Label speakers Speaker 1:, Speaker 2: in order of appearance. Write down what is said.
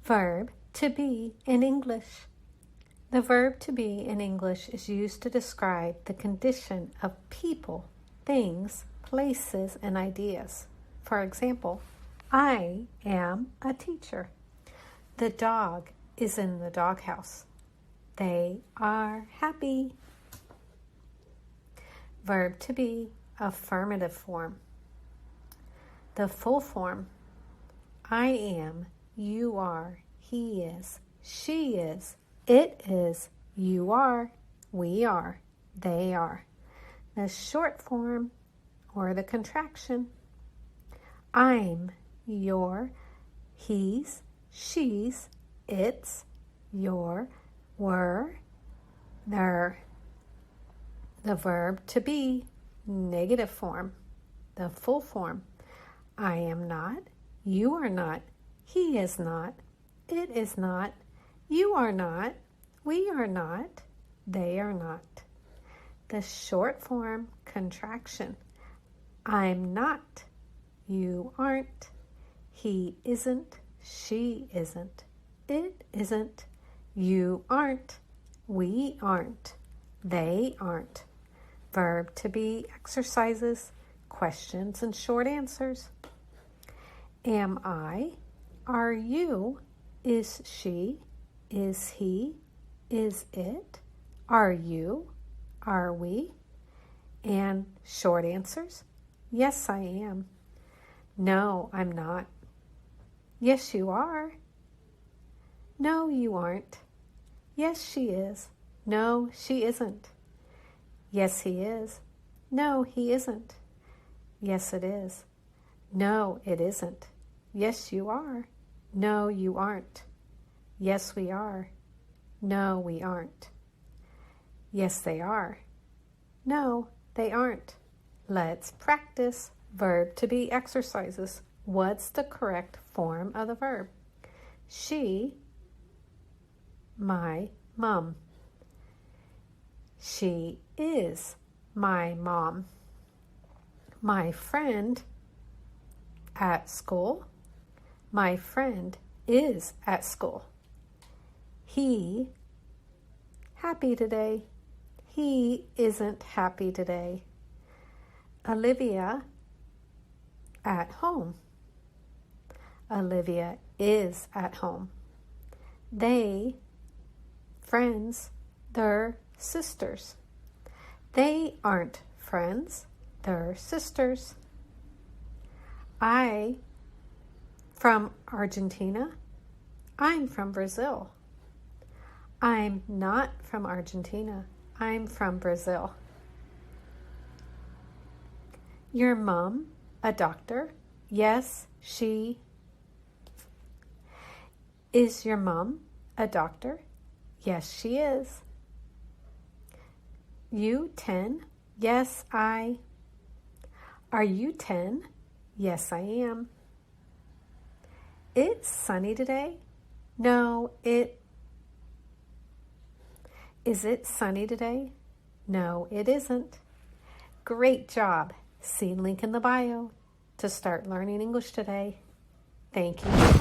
Speaker 1: Verb to be in English. The verb to be in English is used to describe the condition of people, things, places, and ideas. For example, I am a teacher. The dog is in the doghouse. They are happy. Verb to be, affirmative form. The full form. I am, you are, he is, she is, it is, you are, we are, they are. The short form or the contraction. I'm, your, he's, she's, it's, your, were, their. The verb to be, negative form. The full form. I am not, you are not, he is not, it is not, you are not, we are not, they are not. The short form contraction. I'm not, you aren't, he isn't, she isn't, it isn't, you aren't, we aren't, they aren't. Verb to be exercises, questions and short answers. Am I? Are you? Is she? Is he? Is it? Are you? Are we? And short answers. Yes, I am. No, I'm not. Yes, you are. No, you aren't. Yes, she is. No, she isn't. Yes, he is. No, he isn't. Yes, it is. No, it isn't. Yes, you are. No, you aren't. Yes, we are. No, we aren't. Yes, they are. No, they aren't. Let's practice verb to be exercises. What's the correct form of the verb? She, my mom. She is my mom. My friend at school. My friend is at school. He, happy today. He isn't happy today. Olivia, at home. Olivia is at home. They, friends, they're sisters. They aren't friends, they're sisters. I, from Argentina. I'm from Brazil. I'm not from Argentina. I'm from Brazil. Your mom, a doctor? Yes, she. Is your mom a doctor? Yes, she is. You 10? Yes, I. Are you 10? Yes, I am. It's sunny today? No, Is it sunny today? No, it isn't. Great job. See link in the bio to start learning English today. Thank you for watching.